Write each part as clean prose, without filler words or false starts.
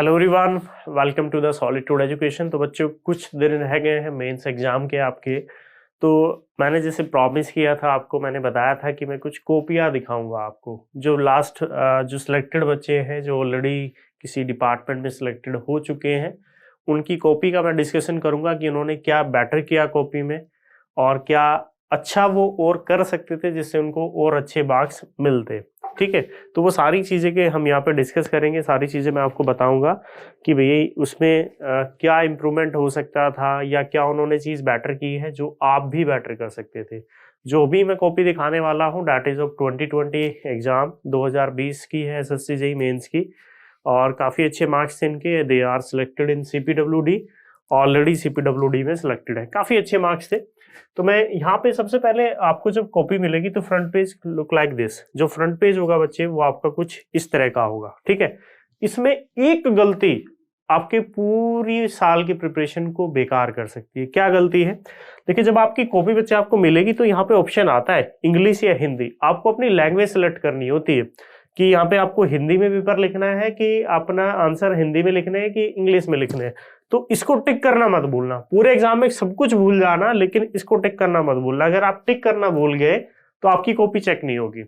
Hello everyone, welcome to the solitude education. तो बच्चों कुछ दिन रह गए हैं मेंस एग्जाम के आपके। तो मैंने जैसे प्रॉमिस किया था आपको, मैंने बताया था कि मैं कुछ कॉपियाँ दिखाऊंगा आपको। जो लास्ट जो सिलेक्टेड बच्चे हैं जो ऑलरेडी किसी डिपार्टमेंट में सिलेक्टेड हो चुके हैं, उनकी कॉपी का मैं डिस्कशन करूंगा कि उन्होंने क्या बेटर किया कॉपी में और क्या अच्छा वो और कर सकते थे जिससे उनको और अच्छे मार्क्स मिलते। ठीक है, तो वो सारी चीज़ें के हम यहाँ पे डिस्कस करेंगे। सारी चीज़ें मैं आपको बताऊंगा कि भैया उसमें क्या इम्प्रूवमेंट हो सकता था या क्या उन्होंने चीज़ बेटर की है जो आप भी बेटर कर सकते थे। जो भी मैं कॉपी दिखाने वाला हूँ डेट इज़ ऑफ 2020 एग्ज़ाम 2020 की है, एसएससी जेईई मेंस की। और काफ़ी अच्छे मार्क्स थे इनके। They are selected in CPWD, already CPWD में सिलेक्टेड है। काफ़ी अच्छे मार्क्स थे। तो मैं यहाँ पे सबसे पहले आपको जब कॉपी मिलेगी तो front page look like this. जो फ्रंट पेज होगा बच्चे वो आपका कुछ इस तरह का होगा। ठीक है, इसमें एक गलती आपके पूरी साल की प्रिपरेशन को बेकार कर सकती है। क्या गलती है? देखिए, जब आपकी कॉपी बच्चे आपको मिलेगी तो यहाँ पे ऑप्शन आता है इंग्लिश या हिंदी। आपको अपनी लैंग्वेज सेलेक्ट करनी होती है कि यहाँ पे आपको हिंदी में पेपर लिखना है कि अपना आंसर हिंदी में लिखना है कि इंग्लिश में लिखना है। तो इसको टिक करना मत भूलना। पूरे एग्जाम में सब कुछ भूल जाना, लेकिन इसको टिक करना मत भूलना। अगर आप टिक करना भूल गए तो आपकी कॉपी चेक नहीं होगी।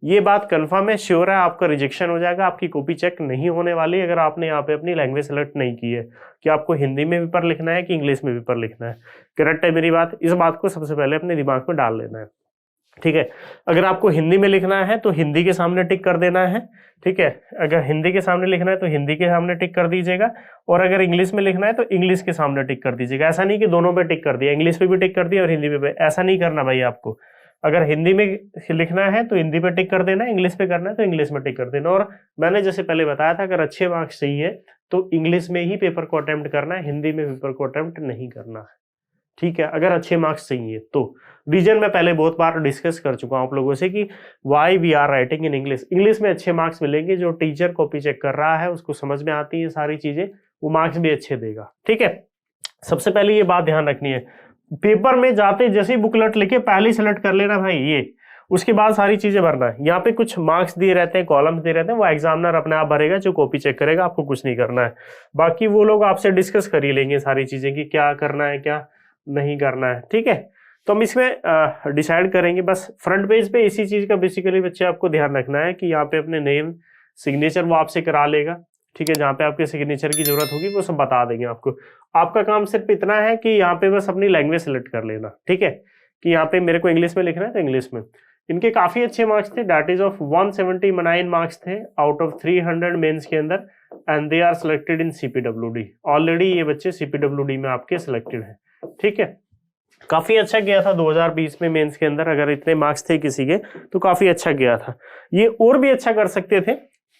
ये बात कंफर्म है, श्योर है, आपका रिजेक्शन हो जाएगा। आपकी कॉपी चेक नहीं होने वाली अगर आपने यहाँ पे अपनी लैंग्वेज सेलेक्ट नहीं की है कि आपको हिंदी में पेपर लिखना है कि इंग्लिश में पेपर लिखना है। करेक्ट है मेरी बात? इस बात को सबसे पहले अपने दिमाग में डाल लेना है। ठीक है, अगर आपको हिंदी में लिखना है तो हिंदी के सामने टिक कर देना है। ठीक है, अगर हिंदी के सामने लिखना है तो हिंदी के सामने टिक कर दीजिएगा, और अगर इंग्लिश में लिखना है तो इंग्लिश के सामने टिक कर दीजिएगा। ऐसा नहीं कि दोनों पे टिक कर दिया, इंग्लिश पे भी टिक कर दिया और हिंदी पे भी। ऐसा नहीं करना भाई आपको। अगर हिंदी में लिखना है तो हिंदी पे टिक कर देना, इंग्लिश पे करना है तो इंग्लिश में टिक कर देना। और मैंने जैसे पहले बताया था, अगर अच्छे मार्क्स चाहिए तो इंग्लिश में ही पेपर को अटेम्प्ट करना है, हिंदी में पेपर को अटेम्प्ट नहीं करना है। ठीक है, अगर अच्छे मार्क्स चाहिए तो। रीजन मैं पहले बहुत बार डिस्कस कर चुका हूं आप लोगों से कि why we are writing in English. English में अच्छे मार्क्स मिलेंगे। जो टीचर कॉपी चेक कर रहा है उसको समझ में आती है सारी चीजें, वो मार्क्स भी अच्छे देगा। ठीक है, सबसे पहले ये बात ध्यान रखनी है। पेपर में जाते जैसे ही बुकलेट लिखे पहले सेलेक्ट कर लेना भाई ये, उसके बाद सारी चीजें भरना है। यहाँ पे कुछ मार्क्स दिए रहते हैं, कॉलम्स दिए रहते हैं, वो एग्जामिनर अपने आप भरेगा, जो कॉपी चेक करेगा। आपको कुछ नहीं करना है। बाकी वो लोग आपसे डिस्कस कर ही लेंगे सारी चीजें कि क्या करना है क्या नहीं करना है। ठीक है, तो हम इसमें डिसाइड करेंगे। बस फ्रंट पेज पे इसी चीज का बेसिकली बच्चे आपको ध्यान रखना है कि यहाँ पे अपने नेम सिग्नेचर वो आपसे करा लेगा। ठीक है, जहाँ पे आपके सिग्नेचर की जरूरत होगी वो सब बता देंगे आपको। आपका काम सिर्फ इतना है कि यहाँ पे बस अपनी लैंग्वेज सेलेक्ट कर लेना। ठीक है, कि यहाँ पे मेरे को इंग्लिश में लिखना है तो इंग्लिश में। इनके काफी अच्छे मार्क्स थे, डेट इज ऑफ 179 मार्क्स थे आउट ऑफ 300 मेंस के अंदर, and they are selected in CPWD. Already ये बच्चे सीपीडब्ल्यूडी में आपके सिलेक्टेड है। ठीक है, काफी अच्छा गया था 2020 में मेंस के अंदर। अगर इतने मार्क्स थे किसी के तो काफी अच्छा गया था। ये और भी अच्छा कर सकते थे,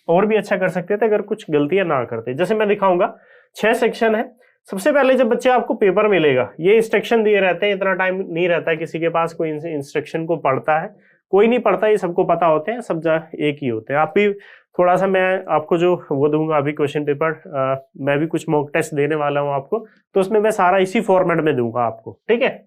और भी अच्छा कर सकते थे अगर कुछ गलतियां ना करते। जैसे मैं दिखाऊंगा, 6 सेक्शन है। सबसे पहले जब बच्चे आपको पेपर मिलेगा, ये इंस्ट्रक्शन दिए रहते हैं। इतना टाइम नहीं रहता है किसी के पास कोई इंस्ट्रक्शन को पढ़ता है, कोई नहीं पढ़ता, ये सबको पता होते हैं, सब एक ही होते हैं। आप भी थोड़ा सा, मैं आपको जो वो दूंगा अभी क्वेश्चन पेपर, मैं भी कुछ मॉक टेस्ट देने वाला हूँ आपको, तो उसमें मैं सारा इसी फॉर्मेट में दूंगा आपको। ठीक है,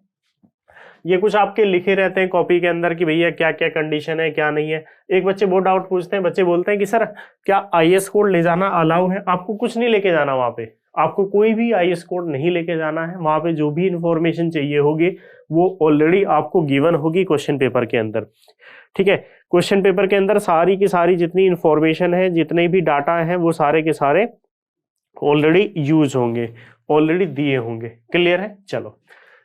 ये कुछ आपके लिखे रहते हैं कॉपी के अंदर कि भैया क्या क्या कंडीशन है क्या नहीं है। एक बच्चे बहुत डाउट पूछते हैं, बच्चे बोलते हैं कि सर क्या आईएएस कोड ले जाना अलाउ है? आपको कुछ नहीं लेके जाना वहां पे, आपको कोई भी आईएएस कोड नहीं लेके जाना है। वहां पे जो भी इंफॉर्मेशन चाहिए होगी वो ऑलरेडी आपको गिवन होगी क्वेश्चन पेपर के अंदर। ठीक है, क्वेश्चन पेपर के अंदर सारी की सारी जितनी इंफॉर्मेशन है, जितने भी डाटा है, वो सारे के सारे ऑलरेडी यूज होंगे, ऑलरेडी दिए होंगे। क्लियर है? चलो,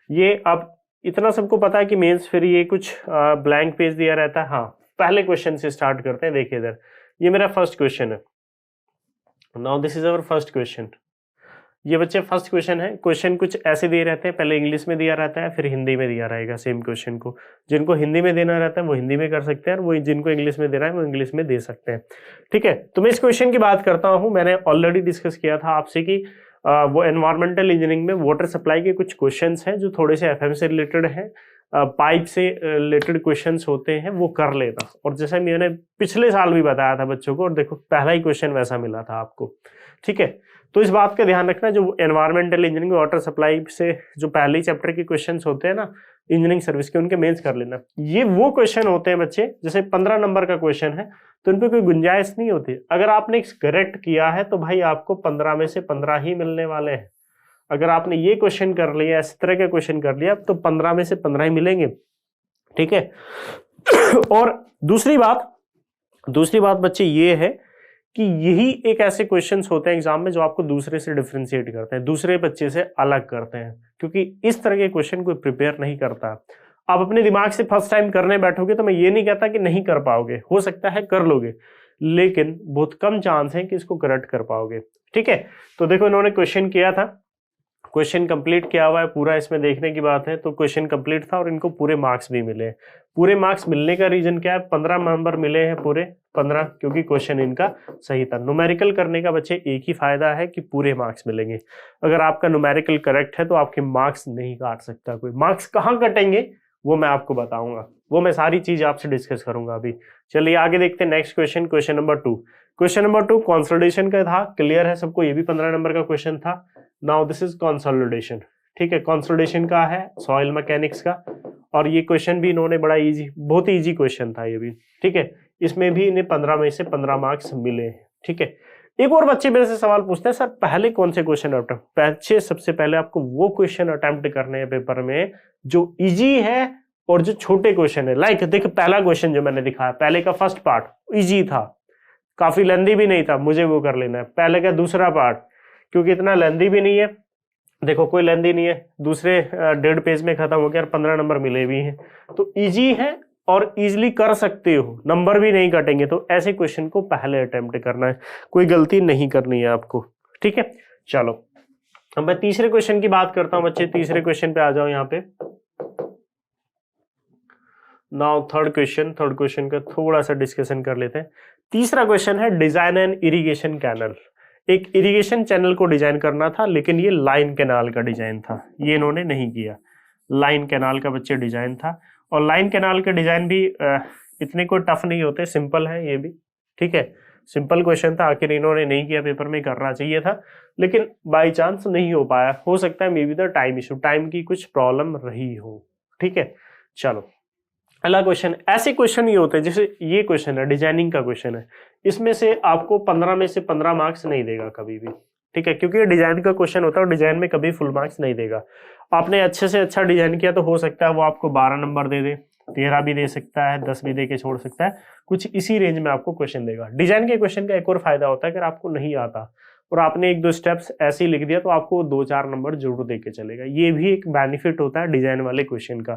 ये अब इतना सबको पता है कि मेंस फिर ये कुछ ब्लैंक पेज दिया रहता है। हाँ, पहले क्वेश्चन से स्टार्ट करते हैं। देखिए इधर, ये मेरा फर्स्ट क्वेश्चन है। Now this is our first question. ये बच्चे फर्स्ट क्वेश्चन है। क्वेश्चन कुछ ऐसे दिए रहते हैं, पहले इंग्लिश में दिया रहता है, फिर हिंदी में दिया रहेगा सेम क्वेश्चन को। जिनको हिंदी में देना रहता है वो हिंदी में कर सकते हैं, और वो जिनको इंग्लिश में देना है वो इंग्लिश में दे सकते हैं। ठीक है, तो मैं इस क्वेश्चन की बात करता हूँ। मैंने ऑलरेडी डिस्कस किया था आपसे कि वो एनवायरमेंटल इंजीनियरिंग में वाटर सप्लाई के कुछ क्वेश्चंस हैं जो थोड़े से एफएम से रिलेटेड हैं, पाइप से रिलेटेड क्वेश्चंस होते हैं, वो कर लेना। और जैसे मैंने पिछले साल भी बताया था बच्चों को, और देखो पहला ही क्वेश्चन वैसा मिला था आपको। ठीक है, तो इस बात का ध्यान रखना, जो एनवायरमेंटल इंजीनियरिंग वाटर सप्लाई से जो पहले ही चैप्टर के क्वेश्चंस होते हैं ना, इंजीनियरिंग सर्विस के, उनके मेंस कर लेना। ये वो क्वेश्चन होते हैं बच्चे, जैसे 15 नंबर का क्वेश्चन है तो इन पे कोई गुंजाइश नहीं होती। अगर आपने करेक्ट किया है तो भाई आपको 15 में से 15 ही मिलने वाले हैं। अगर आपने ये क्वेश्चन कर लिया, इस तरह का क्वेश्चन कर लिया, तो 15 में से 15 ही मिलेंगे, ठीक है। और दूसरी बात बच्चे ये है कि यही एक ऐसे क्वेश्चंस होते हैं एग्जाम में जो आपको दूसरे से डिफरेंशिएट करते हैं, दूसरे बच्चे से अलग करते हैं, क्योंकि इस तरह के क्वेश्चन कोई प्रिपेयर नहीं करता। आप अपने दिमाग से फर्स्ट टाइम करने बैठोगे तो मैं ये नहीं कहता कि नहीं कर पाओगे, हो सकता है कर लोगे, लेकिन बहुत कम चांस है कि इसको करेक्ट कर पाओगे, ठीक है। तो देखो इन्होंने क्वेश्चन किया था, क्वेश्चन कंप्लीट किया हुआ है पूरा, इसमें देखने की बात है तो क्वेश्चन कंप्लीट था और इनको पूरे मार्क्स भी मिले। पूरे मार्क्स मिलने का रीजन क्या है? 15 नंबर मिले हैं पूरे 15, क्योंकि क्वेश्चन इनका सही था। न्यूमेरिकल करने का बच्चे एक ही फायदा है कि पूरे मार्क्स मिलेंगे। अगर आपका न्यूमेरिकल करेक्ट है तो आपके मार्क्स नहीं काट सकता कोई। मार्क्स कहाँ कटेंगे वो मैं आपको बताऊंगा, वो मैं सारी चीज आपसे डिस्कस करूंगा अभी। चलिए आगे देखते हैं next question, question number 2। Question number 2 consolidation का था, क्लियर है सबको, ये भी 15 नंबर का क्वेश्चन था। नाउ दिस इज कंसोलिडेशन, ठीक है। कंसोलिडेशन का है सॉइल मैकेनिक्स का, और ये क्वेश्चन भी इन्होंने बड़ा इजी, बहुत इजी क्वेश्चन था ये भी, ठीक है। इसमें भी इन्हें 15 में से 15 मार्क्स मिले हैं, ठीक है। एक और बच्चे मेरे से सवाल पूछते हैं, सर पहले कौन से क्वेश्चन अटेम्प्ट, सबसे पहले आपको वो क्वेश्चन अटेम्प्ट करने हैं पेपर में जो इजी है और जो छोटे क्वेश्चन है। लाइक देख, पहला क्वेश्चन जो मैंने दिखाया, पहले का फर्स्ट पार्ट इजी था, काफी लेंदी भी नहीं था, मुझे वो कर लेना है। पहले का दूसरा पार्ट, क्योंकि इतना लेंदी भी नहीं है, देखो कोई लेंदी नहीं है, दूसरे 1.5 पेज में खत्म हो गया और 15 नंबर मिले भी हैं, तो इजी है और इजीली कर सकते हो, नंबर भी नहीं कटेंगे। तो ऐसे क्वेश्चन को पहले अटेम्प्ट करना है, कोई गलती नहीं करनी है आपको, ठीक है। चलो अब मैं तीसरे क्वेश्चन की बात करता हूं बच्चे, तीसरे क्वेश्चन पे आ जाओ यहाँ पे। नाउ थर्ड क्वेश्चन का थोड़ा सा डिस्कशन कर लेते हैं। तीसरा क्वेश्चन है डिजाइन एन इरिगेशन कैनल। एक इरिगेशन चैनल को डिजाइन करना था, लेकिन ये लाइन कैनाल का डिजाइन था, ये इन्होंने नहीं किया। लाइन कैनाल का बच्चे डिजाइन था, और लाइन कैनाल के डिजाइन भी इतने कोई टफ नहीं होते, सिंपल है ये भी, ठीक है। सिंपल क्वेश्चन था, आखिर इन्होंने नहीं किया, पेपर में करना चाहिए था, लेकिन बाई चांस नहीं हो पाया। हो सकता है may be the time issue, time की कुछ प्रॉब्लम रही हो, ठीक है। चलो अगला क्वेश्चन, ऐसे क्वेश्चन ये होते हैं, जैसे ये क्वेश्चन है, डिजाइनिंग का क्वेश्चन है, इसमें से आपको 15 में से 15 मार्क्स नहीं देगा कभी भी, ठीक है, क्योंकि ये डिजाइन का क्वेश्चन होता है और डिजाइन में कभी फुल मार्क्स नहीं देगा। आपने अच्छे से अच्छा डिजाइन किया तो हो सकता है वो आपको 12 नंबर दे दे, 13 भी दे सकता है, 10 भी दे के छोड़ सकता है, कुछ इसी रेंज में आपको क्वेश्चन देगा। डिजाइन के क्वेश्चन का एक और फायदा होता है, अगर आपको नहीं आता और आपने 1-2 स्टेप्स ऐसे ही लिख दिया तो आपको 2-4 नंबर जरूर दे के चलेगा। ये भी एक बेनिफिट होता है डिजाइन वाले क्वेश्चन का,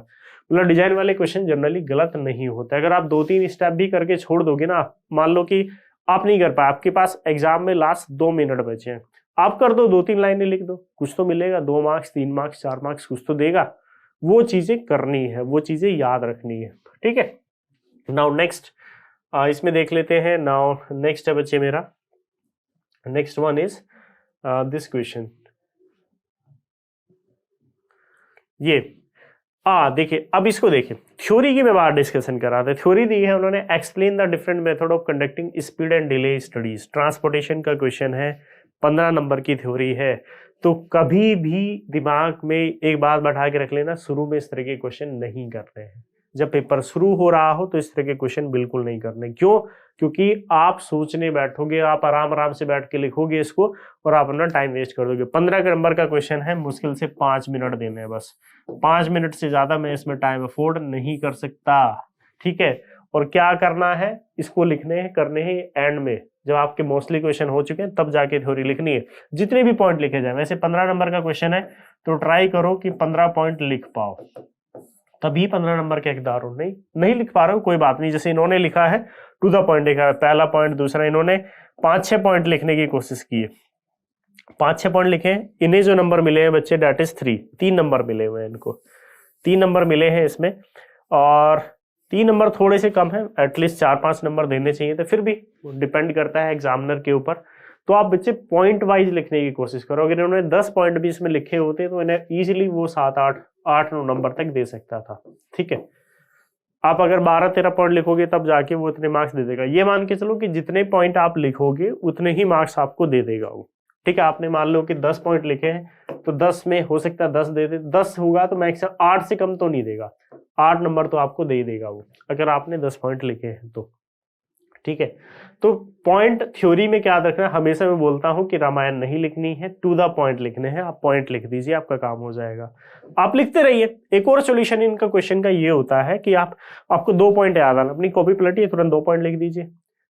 मतलब डिजाइन वाले क्वेश्चन जनरली गलत नहीं होते। अगर आप 2-3 स्टेप भी करके छोड़ दोगे ना, मान लो कि आप नहीं कर पाए, आपके पास एग्जाम में लास्ट 2 मिनट बचे हैं, आप कर दो, 2-3 लाइनें लिख दो, कुछ तो मिलेगा, 2 मार्क्स 3 मार्क्स 4 मार्क्स कुछ तो देगा। वो चीजें करनी है, वो चीजें याद रखनी है, ठीक है। नाउ नेक्स्ट इसमें देख लेते हैं। नाउ नेक्स्ट है बच्चे मेरा, next one is this question. ये देखिए, अब इसको देखिए, थ्योरी की मैं बात डिस्कशन कर रहा था। थ्योरी दी है उन्होंने, explain the different method of conducting speed and delay studies. Transportation का क्वेश्चन है, 15 नंबर की थ्योरी है। तो कभी भी दिमाग में एक बात बैठा के रख लेना, शुरू में इस तरह के क्वेश्चन नहीं करते हैं। जब पेपर शुरू हो रहा हो तो इस तरह के क्वेश्चन बिल्कुल नहीं करने। क्यों? क्योंकि आप सोचने बैठोगे, आप आराम से बैठ के लिखोगे इसको और आप अपना टाइम वेस्ट कर दोगे। 15 नंबर का क्वेश्चन है, मुश्किल से 5 मिनट देने हैं बस, 5 मिनट से ज्यादा मैं इसमें टाइम अफोर्ड नहीं कर सकता, ठीक है। और क्या करना है, इसको लिखने हैं, करने हैं एंड में, जब आपके मोस्टली क्वेश्चन हो चुके हैं तब जाके थ्योरी लिखनी है, जितने भी पॉइंट लिखे जाए। वैसे 15 नंबर का क्वेश्चन है तो ट्राई करो कि 15 पॉइंट लिख पाओ, तभी 15 नंबर के हकदार हो। नहीं लिख पा रहे हो कोई बात नहीं, जैसे इन्होंने लिखा है टू द पॉइंट लिखा है, पहला पॉइंट, दूसरा, इन्होंने 5-6 पॉइंट लिखने की कोशिश की है, 5-6 पॉइंट लिखे हैं। इन्हें जो नंबर मिले हैं बच्चे, डेट इज 3 नंबर मिले हुए हैं इनको, 3 नंबर मिले हैं इसमें, और 3 नंबर थोड़े से कम है, एटलीस्ट 4-5 नंबर देने चाहिए थे, फिर भी डिपेंड करता है एग्जामिनर के ऊपर। तो आप बच्चे पॉइंट वाइज लिखने की कोशिश करो। अगर इन्होंने 10 पॉइंट भी इसमें लिखे होते तो इन्हें इजीली वो 7-8-9 नंबर तक दे सकता था, ठीक है। आप अगर 12-13 पॉइंट लिखोगे तब जाके वो इतने मार्क्स दे देगा। ये मान के चलो कि जितने पॉइंट आप लिखोगे उतने ही मार्क्स आपको दे देगा वो, ठीक है। आपने मान लो कि 10 पॉइंट लिखे हैं तो 10 में हो सकता है 10 दे दे, 10 होगा तो मैक्सिमम 8 से कम तो नहीं देगा, 8 नंबर तो आपको दे ही देगा वो, अगर आपने 10 पॉइंट लिखे हैं तो। ठीक है, तो पॉइंट थ्योरी में क्या याद रखना है, हमेशा मैं बोलता हूं कि रामायण नहीं लिखनी है, टू द पॉइंट लिखने हैं, आप पॉइंट लिख दीजिए, आपका काम हो जाएगा, आप लिखते रहिए। एक और सॉल्यूशन इनका क्वेश्चन का ये होता है कि आपको 2 पॉइंट याद आना, अपनी कॉपी पलटिए, तुरंत 2 पॉइंट लिख दीजिए,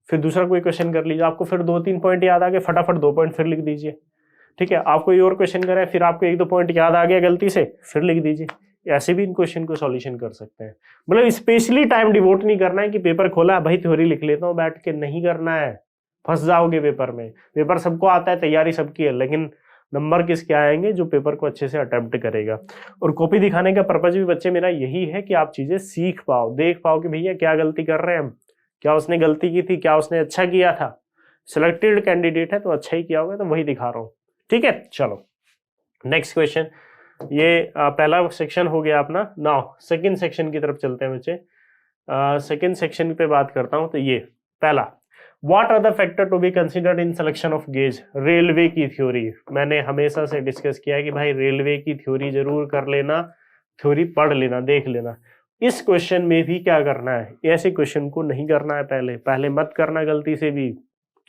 फिर दूसरा कोई क्वेश्चन कर लीजिए, आपको फिर 2-3 पॉइंट याद आ गए, फटाफट 2 पॉइंट फिर लिख दीजिए। ठीक है, आप कोई और क्वेश्चन करें, फिर आपको 1-2 पॉइंट याद आ गया गलती से, फिर लिख दीजिए। ऐसे भी इन क्वेश्चन को सॉल्यूशन कर सकते हैं। मतलब स्पेशली टाइम डिवोट नहीं करना है कि पेपर खोला भाई थ्योरी लिख लेता हूँ बैठ के, नहीं करना है, फंस जाओगे पेपर में। पेपर सबको आता है, तैयारी सबकी है, लेकिन नंबर किसके आएंगे, जो पेपर को अच्छे से अटेम्प्ट करेगा। और कॉपी दिखाने का पर्पज भी बच्चे मेरा यही है कि आप चीजें सीख पाओ, देख पाओ कि भैया क्या गलती कर रहे हैं हम, क्या उसने गलती की थी, क्या उसने अच्छा किया था। सिलेक्टेड कैंडिडेट है तो अच्छा ही किया होगा, तो वही दिखा रहा हूँ। ठीक है, चलो नेक्स्ट क्वेश्चन। ये पहला सेक्शन हो गया अपना। नाउ सेकंड सेक्शन की तरफ चलते हैं बच्चे। सेकंड सेक्शन पे बात करता हूं, तो ये पहला, what are the factor to be considered in selection of gauge. Railway की थ्योरी मैंने हमेशा से डिस्कस किया है कि भाई रेलवे की थ्योरी जरूर कर लेना, थ्योरी पढ़ लेना, देख लेना। इस क्वेश्चन में भी क्या करना है, ऐसे क्वेश्चन को नहीं करना है, पहले मत करना गलती से भी।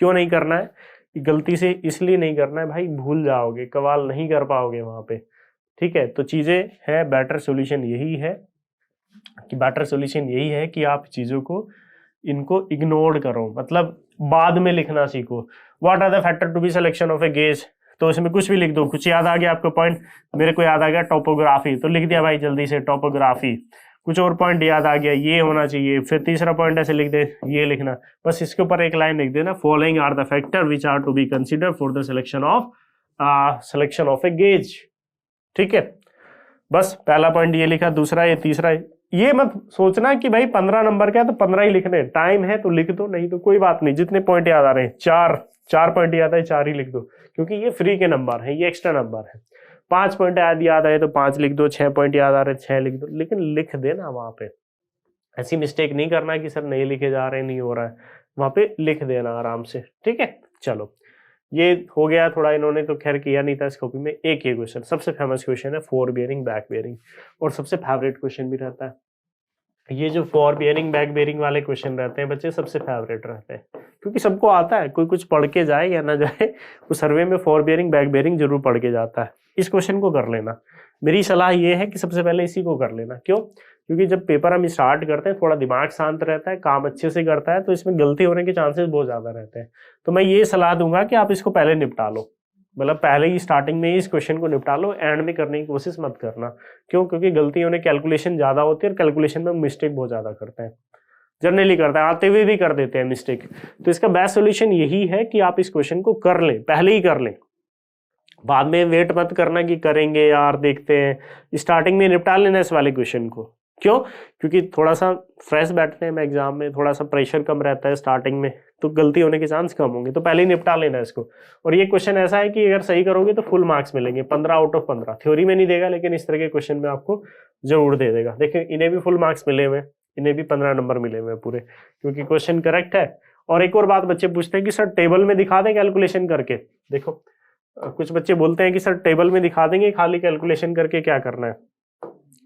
क्यों नहीं करना है, गलती से इसलिए नहीं करना है भाई, भूल जाओगे, कवाल नहीं कर पाओगे वहां पे। ठीक है, तो चीजें है, बेटर सॉल्यूशन यही है कि आप चीजों को इनको इग्नोर करो, मतलब बाद में लिखना सीखो। What are the factor to be selection of a gauge, तो इसमें कुछ भी लिख दो, कुछ याद आ गया आपको पॉइंट, मेरे को याद आ गया टोपोग्राफी, तो लिख दिया भाई जल्दी से टोपोग्राफी। कुछ और पॉइंट याद आ गया, ये होना चाहिए, फिर तीसरा पॉइंट ऐसे लिख दे, ये लिखना, बस इसके ऊपर एक लाइन लिख देना, following are the factor which are to be considered for the selection of a gauge. ठीक है, बस पहला पॉइंट ये लिखा, दूसरा ये, तीसरा ये मत सोचना कि भाई 15 नंबर का है तो 15 ही लिखने, टाइम है तो लिख दो, नहीं तो कोई बात नहीं, जितने पॉइंट याद आ रहे हैं, चार पॉइंट याद आए 4 ही लिख दो, क्योंकि ये फ्री के नंबर है, ये एक्स्ट्रा नंबर है। 5 पॉइंट याद आए तो 5 लिख दो, 6 पॉइंट याद आ रहे 6 लिख दो, लेकिन लिख देना वहां पे। ऐसी मिस्टेक नहीं करना कि सर नहीं लिखे जा रहे, नहीं हो रहा है, वहां पे लिख देना आराम से। ठीक है, चलो ये हो गया। थोड़ा इन्होंने तो खैर किया नहीं था इस कॉपी में। एक ये क्वेश्चन सबसे फेमस क्वेश्चन है, फोर बियरिंग बैक बियरिंग, और सबसे फेवरेट क्वेश्चन भी रहता है। ये जो फोर बियरिंग बैक बियरिंग वाले क्वेश्चन रहते हैं बच्चे, सबसे फेवरेट रहते हैं, क्योंकि सबको आता है, कोई कुछ पढ़ के जाए या ना जाए, वो सर्वे में फोर बियरिंग बैक बियरिंग जरूर पढ़ के जाता है। इस क्वेश्चन को कर लेना, मेरी सलाह ये है कि सबसे पहले इसी को कर लेना। क्यों? क्योंकि जब पेपर हम स्टार्ट करते हैं थोड़ा दिमाग शांत रहता है, काम अच्छे से करता है, तो इसमें गलती होने के चांसेस बहुत ज्यादा रहते हैं। तो मैं ये सलाह दूंगा कि आप इसको पहले निपटा लो, मतलब पहले ही स्टार्टिंग में इस क्वेश्चन को निपटा लो, एंड में करने की कोशिश मत करना। क्यों? क्योंकि गलती होने कैलकुलेशन ज्यादा होती है, और कैलकुलेशन में मिस्टेक बहुत ज्यादा करते हैं, जनरली करता है, आते हुए भी कर देते हैं मिस्टेक। तो इसका बेस्ट सोल्यूशन यही है कि आप इस क्वेश्चन को कर लें, पहले ही कर लें, बाद में वेट मत करना कि करेंगे यार देखते हैं, स्टार्टिंग में निपटा लेना इस वाले क्वेश्चन को। क्यों? क्योंकि थोड़ा सा फ्रेश बैठते हैं एग्जाम में, थोड़ा सा प्रेशर कम रहता है स्टार्टिंग में, तो गलती होने के चांस कम होंगे, तो पहले ही निपटा लेना इसको। और ये क्वेश्चन ऐसा है कि अगर सही करोगे तो फुल मार्क्स मिलेंगे, 15 आउट ऑफ 15। थ्योरी में नहीं देगा, लेकिन इस तरह के क्वेश्चन में आपको जरूर दे देगा। देखिए इन्हें भी फुल मार्क्स मिले हुए, इन्हें भी 15 नंबर मिले हुए पूरे, क्योंकि क्वेश्चन करेक्ट है। और एक और बात बच्चे पूछते हैं कि सर टेबल में दिखा दें कैलकुलेशन करके। देखो कुछ बच्चे बोलते हैं कि सर टेबल में दिखा देंगे, खाली कैलकुलेशन करके क्या करना है।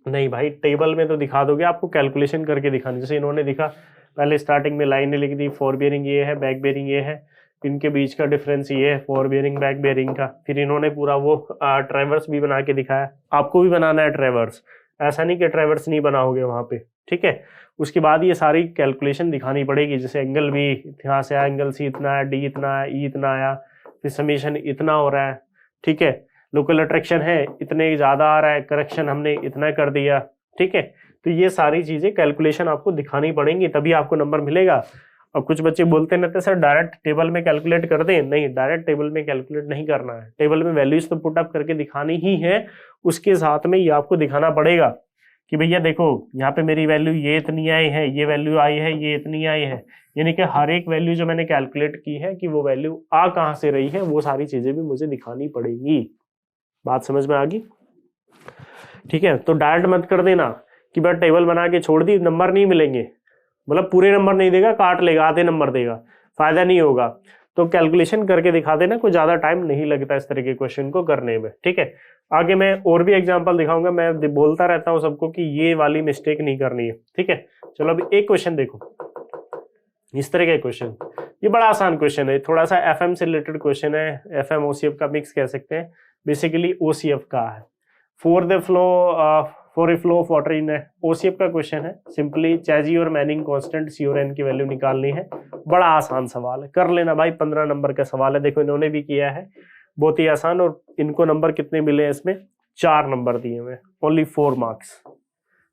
नहीं भाई, टेबल में तो दिखा दोगे, आपको कैलकुलेशन करके दिखानी। जैसे इन्होंने दिखा, पहले स्टार्टिंग में लाइन लिख दी, फोर बियरिंग ये है, बैक बियरिंग ये है, इनके बीच का डिफरेंस ये है, फोर बियरिंग बैक बियरिंग का। फिर इन्होंने पूरा वो ट्रेवर्स भी बना के दिखाया, आपको भी बनाना है ट्रेवर्स, ऐसा नहीं कि ट्रेवर्स नहीं बनाओगे वहां पे। ठीक है, उसके बाद ये सारी कैलकुलेशन दिखानी पड़ेगी, जैसे एंगल भी यहाँ से आया, एंगल सी इतना है, डी इतना है, ई इतना आया, फिर समीशन इतना हो रहा है। ठीक है, लोकल अट्रैक्शन है इतने ज्यादा आ रहा है, करेक्शन हमने इतना कर दिया। ठीक है, तो ये सारी चीजें कैलकुलेशन आपको दिखानी पड़ेंगी, तभी आपको नंबर मिलेगा। और कुछ बच्चे बोलते रहते सर डायरेक्ट टेबल में कैलकुलेट कर दें। नहीं, डायरेक्ट टेबल में कैलकुलेट नहीं करना है, टेबल में वैल्यूज तो पुट अप करके दिखानी ही है, उसके साथ में ये आपको दिखाना पड़ेगा कि भैया देखो यहाँ पे मेरी वैल्यू ये इतनी आई है, ये वैल्यू आई है, ये इतनी आई है, यानी कि हर एक वैल्यू जो मैंने कैलकुलेट की है कि वो वैल्यू आ कहाँ से रही है, वो सारी चीजें भी मुझे दिखानी पड़ेगी। बात समझ में आ गई? ठीक है, तो डायरेक्ट मत कर देना कि बस टेबल बना के छोड़ दी, नंबर नहीं मिलेंगे, मतलब पूरे नंबर नहीं देगा, काट लेगा, आधे नंबर देगा, फायदा नहीं होगा। तो कैलकुलेशन करके दिखा देना, कोई ज़्यादा टाइम नहीं लगता इस तरह के क्वेश्चन को करने में, ठीक है। आगे मैं और भी एग्जांपल दिखाऊंगा, मैं बोलता रहता हूँ सबको कि ये वाली मिस्टेक नहीं करनी है, ठीक है। चलो अभी एक क्वेश्चन देखो, इस तरह का क्वेश्चन, ये बड़ा आसान क्वेश्चन है, थोड़ा सा एफएम से रिलेटेड क्वेश्चन है, एफएम ओसीएफ का मिक्स कह सकते हैं, बेसिकली ओसीएफ का है। For a flow of water in OCF का क्वेश्चन है, सिंपली चैजी और मैनिंग कांस्टेंट सी और एन की वैल्यू निकालनी है। बड़ा आसान सवाल है, कर लेना भाई, 15 नंबर का सवाल है। देखो इन्होंने भी किया है, बहुत ही आसान, और इनको नंबर कितने मिले हैं इसमें, 4 नंबर दिए हुए, ओनली 4 मार्क्स,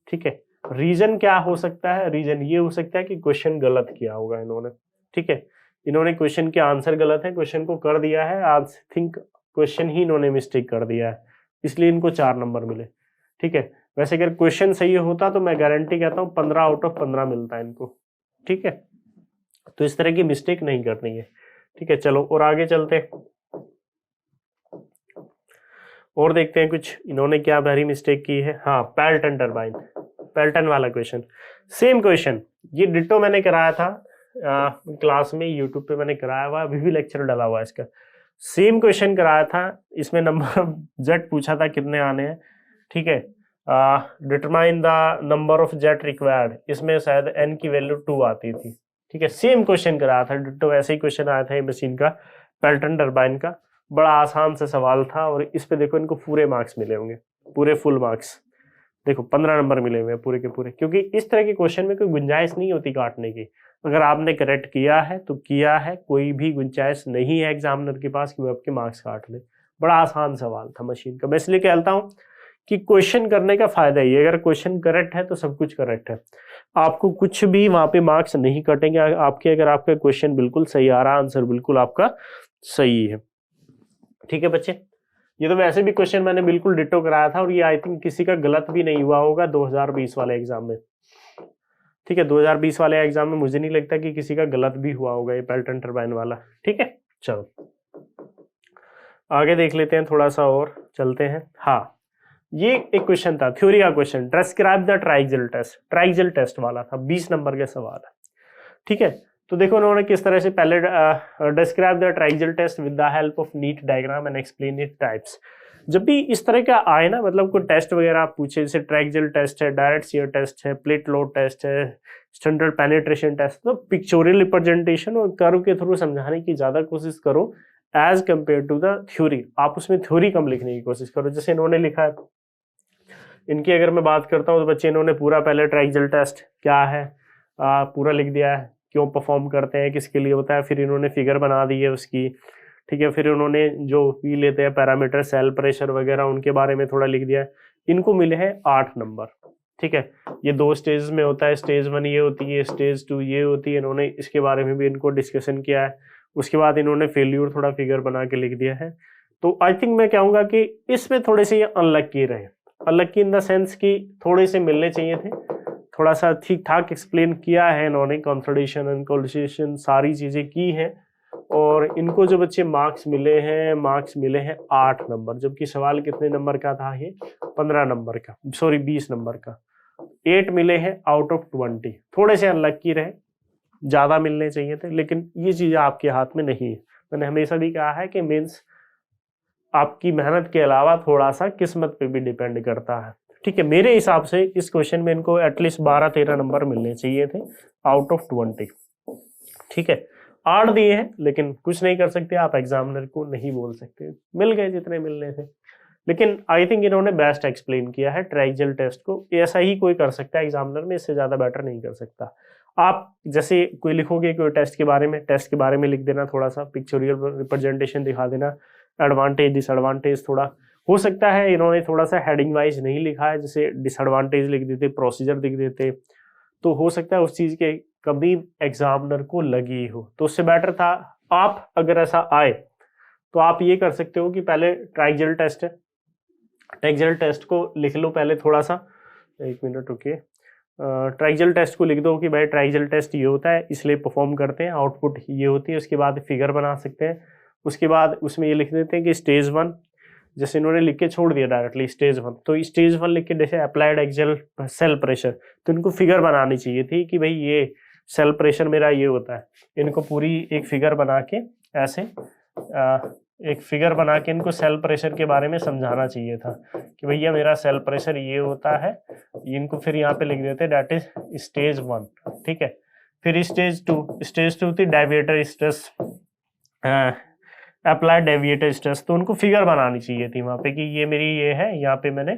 ठीक है। रीजन क्या हो सकता है, रीजन ये हो सकता है कि क्वेश्चन गलत किया होगा इन्होंने, ठीक है। इन्होंने क्वेश्चन के आंसर गलत है, क्वेश्चन को कर दिया है, आई थिंक क्वेश्चन ही इन्होंने मिस्टेक कर दिया है, इसलिए इनको 4 नंबर मिले, ठीक है। वैसे अगर क्वेश्चन सही होता तो मैं गारंटी कहता हूँ 15 आउट ऑफ 15 मिलता है इनको, ठीक है। तो इस तरह की मिस्टेक नहीं करनी है, ठीक है। चलो और आगे चलते हैं और देखते हैं कुछ इन्होंने क्या भारी मिस्टेक की है। हाँ, पेल्टन टरबाइन, पेल्टन वाला क्वेश्चन, सेम क्वेश्चन, ये डिट्टो मैंने कराया था क्लास में, यूट्यूब पे मैंने कराया हुआ, अभी भी लेक्चर डाला हुआ है इसका, सेम क्वेश्चन कराया था। इसमें नंबर ऑफ जेट पूछा था कितने आने हैं, ठीक है। Determine the number of jet required, इसमें शायद एन की वैल्यू 2 आती थी, ठीक है। सेम क्वेश्चन कराया था डिट्टो, ऐसे ही क्वेश्चन आया था ये मशीन का, पेल्टन टरबाइन का, बड़ा आसान सा सवाल था। और इस पे देखो इनको पूरे मार्क्स मिले होंगे, पूरे फुल मार्क्स, देखो 15 नंबर मिले हुए हैं पूरे के पूरे, क्योंकि इस तरह के क्वेश्चन में कोई गुंजाइश नहीं होती काटने की। अगर आपने करेक्ट किया है तो किया है, कोई भी गुंजाइश नहीं है एग्जामिनर के पास कि वो आपके मार्क्स काट ले। बड़ा आसान सवाल था मशीन का। मैं इसलिए कहता हूँ कि क्वेश्चन करने का फायदा ही है, अगर क्वेश्चन करेक्ट है तो सब कुछ करेक्ट है, आपको कुछ भी वहां पे मार्क्स नहीं कटेंगे आपके, अगर आपका क्वेश्चन बिल्कुल सही आ रहा, आंसर बिल्कुल आपका सही है, ठीक है बच्चे। ये तो वैसे भी क्वेश्चन मैंने बिल्कुल डिट्टो कराया था, और ये आई थिंक किसी का गलत भी नहीं हुआ होगा 2020 वाले एग्जाम में, ठीक है। 2020 वाले एग्जाम में मुझे नहीं लगता कि किसी का गलत भी हुआ होगा ये पेल्टन टरबाइन वाला, ठीक है। चलो आगे देख लेते हैं, थोड़ा सा और चलते हैं। हाँ, ये एक क्वेश्चन था, थ्योरी का question, describe the triaxial test, triaxial test वाला था, 20 नंबर का सवाल है, ठीक है। तो देखो उन्होंने किस तरह से पहले describe the triaxial test with the help of neat diagram and explain it types. जब भी इस तरह का आए ना, मतलब कोई टेस्ट वगैरह आप पूछे, जैसे ट्राइएक्सियल टेस्ट है, डायरेक्ट शियर टेस्ट है, प्लेट लोड टेस्ट है, स्टैंडर्ड पेनिट्रेशन टेस्ट, तो पिक्चोरियल रिप्रेजेंटेशन और कर्व के थ्रू समझाने की ज्यादा कोशिश करो as compared to the theory. आप उसमें थ्योरी कम लिखने की कोशिश करो, जैसे इन्होंने लिखा है, इनकी अगर मैं बात करता हूँ तो बच्चे इन्होंने पूरा पहले ट्राइएक्सियल टेस्ट क्या है पूरा लिख दिया है, क्यों परफॉर्म करते हैं, किसके लिए होता है, फिर इन्होंने फिगर बना दी है उसकी, ठीक है। फिर उन्होंने जो भी लेते हैं पैरामीटर, सेल प्रेशर वगैरह, उनके बारे में थोड़ा लिख दिया है। इनको मिले हैं 8 नंबर, ठीक है। ये 2 स्टेज में होता है, स्टेज 1 ये होती है, स्टेज 2 ये होती है, इन्होंने इसके बारे में भी इनको डिस्कशन किया है। उसके बाद इन्होंने फेल्यूर थोड़ा फिगर बना के लिख दिया है। तो आई थिंक मैं कहूँगा कि इसमें थोड़े से ये अनलक्की रहे, अनलक्की इन द सेंस कि थोड़े से मिलने चाहिए थे, थोड़ा सा ठीक ठाक एक्सप्लेन किया है इन्होंने, कंसोलिडेशन एंड कोलिशन सारी चीजें की हैं, और इनको जो बच्चे मार्क्स मिले हैं 8 नंबर, जबकि सवाल कितने नंबर का था ये, 15 नंबर का, सॉरी 20 नंबर का, 8 मिले हैं आउट ऑफ 20। थोड़े से अनलक्की रहे, ज्यादा मिलने चाहिए थे, लेकिन ये चीज आपके हाथ में नहीं है। मैंने हमेशा भी कहा है कि मेंस आपकी मेहनत के अलावा थोड़ा सा किस्मत पे भी डिपेंड करता है, ठीक है। मेरे हिसाब से इस क्वेश्चन में इनको एटलीस्ट 12-13 नंबर मिलने चाहिए थे आउट ऑफ 20, ठीक है। 8 दिए हैं, लेकिन कुछ नहीं कर सकते आप, एग्जामिनर को नहीं बोल सकते, मिल गए जितने मिलने थे। लेकिन आई थिंक इन्होंने बेस्ट एक्सप्लेन किया है ट्राइएक्सियल टेस्ट को, ऐसा ही कोई कर सकता है एग्जामिनर में, इससे ज्यादा बेटर नहीं कर सकता। आप जैसे कोई लिखोगे कोई टेस्ट के बारे में लिख देना, थोड़ा सा पिक्चोरियल रिप्रेजेंटेशन दिखा देना, एडवांटेज डिसएडवांटेज, थोड़ा हो सकता है इन्होंने थोड़ा सा हेडिंग वाइज नहीं लिखा है, जैसे डिसएडवांटेज लिख देते, प्रोसीजर लिख देते, तो हो सकता है उस चीज के कभी एग्जामिनर को लगी हो, तो उससे बेटर था आप अगर ऐसा आए तो आप ये कर सकते हो कि पहले ट्राइएक्सियल टेस्ट है, ट्राइएक्सियल टेस्ट को लिख लो पहले, थोड़ा सा 1 मिनट रुकिए, ट्राइएक्सियल टेस्ट को लिख दो कि भाई ट्राइएक्सियल टेस्ट ये होता है, इसलिए परफॉर्म करते हैं, आउटपुट ये होती है। उसके बाद फिगर बना सकते हैं, उसके बाद उसमें ये लिख देते हैं कि स्टेज 1, जैसे इन्होंने लिख के छोड़ दिया डायरेक्टली स्टेज 1, तो स्टेज 1 लिख के जैसे अप्लाइड एक्सियल सेल प्रेशर, तो इनको फिगर बनानी चाहिए थी कि भाई ये सेल प्रेशर मेरा ये होता है, इनको पूरी एक फिगर बना के ऐसे एक फिगर बना के इनको सेल प्रेशर के बारे में समझाना चाहिए था कि भैया मेरा सेल प्रेशर ये होता है, इनको फिर यहाँ पे लिख देते दैट इज स्टेज 1, ठीक है। फिर स्टेज 2 थी डेविएटर स्ट्रेस, अप्लाइड डेविएटर स्ट्रेस, तो उनको फिगर बनानी चाहिए थी वहाँ पे कि ये मेरी ये है, यहाँ पे मैंने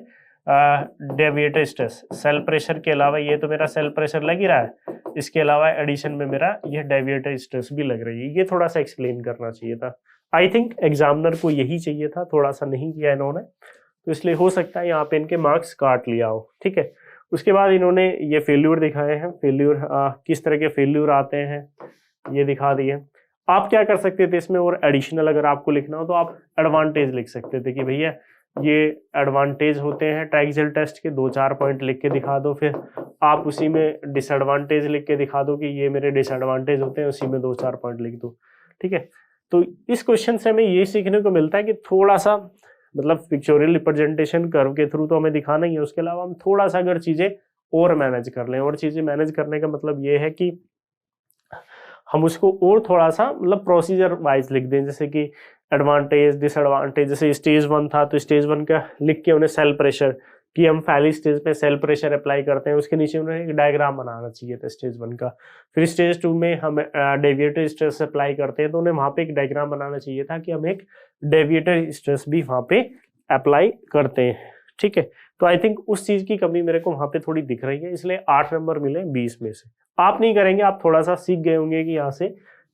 डेविएटर स्ट्रेस, सेल प्रेशर के अलावा ये तो मेरा सेल प्रेशर लग ही रहा है, इसके अलावा एडिशन में मेरा ये डेविएटर स्ट्रेस भी लग रही है। ये थोड़ा सा एक्सप्लेन करना चाहिए था। आई थिंक एग्जामिनर को यही चाहिए था, थोड़ा सा नहीं किया इन्होंने, तो इसलिए हो सकता है यहाँ पे इनके मार्क्स काट लिया हो, ठीक है। उसके बाद इन्होंने ये फेल्यूर दिखाए हैं, फेल्यूर किस तरह के फेल्यूर आते हैं ये दिखा दिए। आप क्या कर सकते थे इसमें, और एडिशनल अगर आपको लिखना हो तो आप एडवांटेज लिख सकते थे कि भैया ये एडवांटेज होते हैं ट्राइएक्सियल टेस्ट के, 2-4 पॉइंट लिख के दिखा दो। फिर आप उसी में डिसएडवांटेज लिख के दिखा दो कि ये मेरे डिसएडवांटेज होते हैं, उसी में 2-4 पॉइंट लिख दो, ठीक है। तो इस क्वेश्चन से हमें ये सीखने को मिलता है कि थोड़ा सा मतलब पिक्चोरियल रिप्रेजेंटेशन कर्व के थ्रू तो हमें दिखाना ही है, उसके अलावा हम थोड़ा सा अगर चीजें और मैनेज कर लें, और चीजें मैनेज करने का मतलब ये है कि हम उसको और थोड़ा सा मतलब प्रोसीजर वाइज लिख दें, जैसे कि एडवांटेज डिसएडवांटेज, जैसे स्टेज 1 था तो स्टेज 1 का लिख के उन्हें सेल प्रेशर कि हम पहली स्टेज पे सेल प्रेशर अप्लाई करते हैं, उसके नीचे उन्हें एक डायग्राम बनाना चाहिए था स्टेज 1 का। फिर स्टेज 2 में हम डेविएटर स्ट्रेस अप्लाई करते हैं तो उन्हें वहाँ पे एक डायग्राम बनाना चाहिए था कि हम एक डेविएटर स्ट्रेस भी वहाँ पे अप्लाई करते हैं, ठीक है। तो आई थिंक उस चीज की कमी मेरे को वहाँ पे थोड़ी दिख रही है, इसलिए 8 नंबर मिले 20 में से। आप नहीं करेंगे, आप थोड़ा सा सीख गए होंगे कि यहाँ से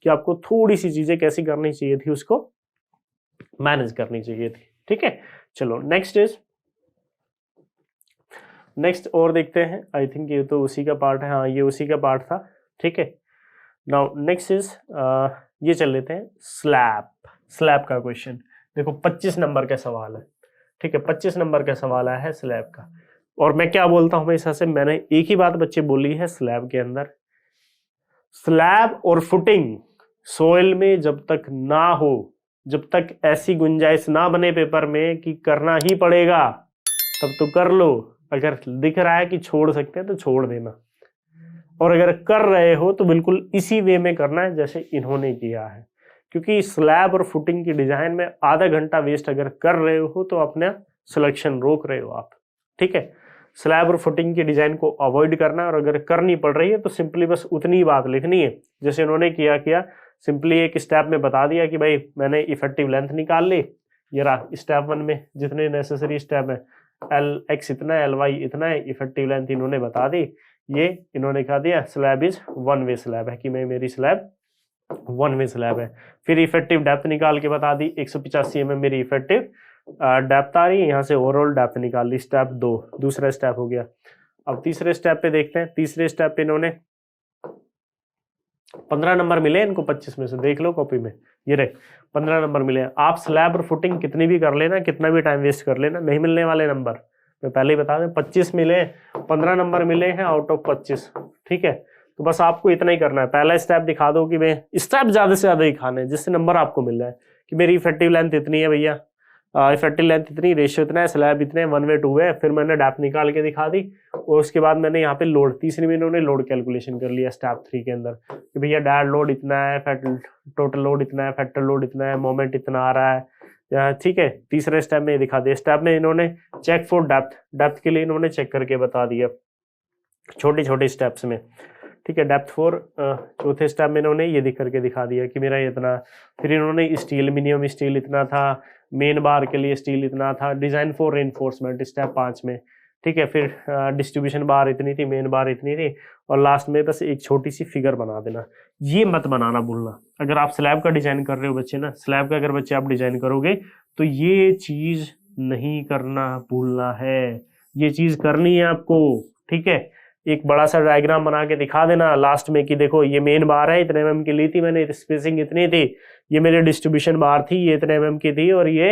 कि आपको थोड़ी सी चीजें कैसी करनी चाहिए थी, उसको मैनेज करनी चाहिए थी, ठीक है। चलो नेक्स्ट और देखते हैं। आई थिंक ये तो उसी का पार्ट है, हाँ ये उसी का पार्ट था, ठीक है। नाउ नेक्स्ट इज ये चल लेते हैं स्लैब का क्वेश्चन। देखो 25 नंबर का सवाल है, ठीक है, 25 नंबर का सवाल आया है स्लैब का। और मैं क्या बोलता हूं हमेशा से, मैंने एक ही बात बच्चे बोली है स्लैब के अंदर, स्लैब और फुटिंग सोइल में जब तक ना हो, जब तक ऐसी गुंजाइश ना बने पेपर में कि करना ही पड़ेगा, तब तो कर लो। अगर दिख रहा है कि छोड़ सकते हैं तो छोड़ देना, और अगर कर रहे हो तो बिल्कुल इसी वे में करना है जैसे इन्होंने किया है, क्योंकि स्लैब और फुटिंग की डिजाइन में आधा घंटा वेस्ट अगर कर रहे हो तो अपना सिलेक्शन रोक रहे हो आप, ठीक है। स्लैब और फुटिंग की डिजाइन को अवॉइड करना है, और अगर करनी पड़ रही है तो सिंपली बस उतनी बात लिखनी है जैसे उन्होंने किया सिंपली एक स्टेप में बता दिया कि भाई मैंने इफेक्टिव लेंथ निकाल ली, ये रहा स्टेप 1 में जितने नेसेसरी स्टेप है, LX इतना है, LY इतना है, इफेक्टिव लेंथ इन्होंने बता दी, ये इन्होंने कहा दिया स्लैब इज 1 वे स्लैब है कि मैं मेरी स्लैब 1 वे स्लैब है। फिर इफेक्टिव डेप्थ निकाल के बता दी, 185 mm मेरी इफेक्टिव डेप्थ आ रही है, यहाँ से ओवरऑल डेप्थ निकाल ली, स्टेप 2 दूसरा स्टेप हो गया। अब तीसरे स्टेप पे देखते हैं, तीसरे स्टेप पे इन्होंने 15 नंबर मिले इनको 25 में से, देख लो कॉपी में, ये रहे 15 नंबर मिले। आप स्लैब और फुटिंग कितनी भी कर लेना, कितना भी टाइम वेस्ट कर लेना, नहीं मिलने वाले नंबर, मैं पहले ही बता दें 25 मिले, 15 नंबर मिले हैं आउट ऑफ 25, ठीक है। तो बस आपको इतना ही करना है, पहला स्टेप दिखा दो कि मैं स्टेप ज्यादा से ज्यादा ही खाने हैं जिससे नंबर आपको मिल जाए कि मेरी इफेक्टिव लेंथ इतनी है भैया, इफेक्टिव लेंथ इतनी, रेशियो इतना है, स्लैब इतने, 1 वे 2 वे, फिर मैंने डेप्थ निकाल के दिखा दी, और उसके बाद मैंने यहाँ पे लोड, तीसरी में इन्होंने लोड कैलकुलेशन कर लिया स्टेप 3 के अंदर कि भैया डेड लोड इतना है, टोटल लोड इतना है, फैक्टर लोड इतना है, मोमेंट इतना आ रहा है, ठीक है। तीसरे स्टेप में दिखा दिया, स्टेप में इन्होंने चेक फॉर डेप्थ के लिए इन्होंने चेक करके बता दिया छोटे छोटे स्टेप्स में, ठीक है। डेप्थ फॉर चौथे स्टेप में इन्होंने ये दिख करके दिखा दिया कि मेरा इतना, फिर इन्होंने स्टील मिनिमम स्टील इतना था, मेन बार के लिए स्टील इतना था, डिजाइन फॉर रेनफोर्समेंट स्टेप 5 में, ठीक है। फिर डिस्ट्रीब्यूशन बार इतनी थी, मेन बार इतनी थी, और लास्ट में बस एक छोटी सी फिगर बना देना। ये मत बनाना भूलना, अगर आप स्लैब का डिजाइन कर रहे हो बच्चे ना, स्लैब का अगर बच्चे आप डिजाइन करोगे तो ये चीज नहीं करना भूलना है, ये चीज करनी है आपको, ठीक है। एक बड़ा सा डायग्राम बना के दिखा देना लास्ट में कि देखो ये मेन बार है, इतने mm की ली थी मैंने, स्पेसिंग इतनी थी, ये मेरी डिस्ट्रीब्यूशन बार थी, ये इतने mm की थी, और ये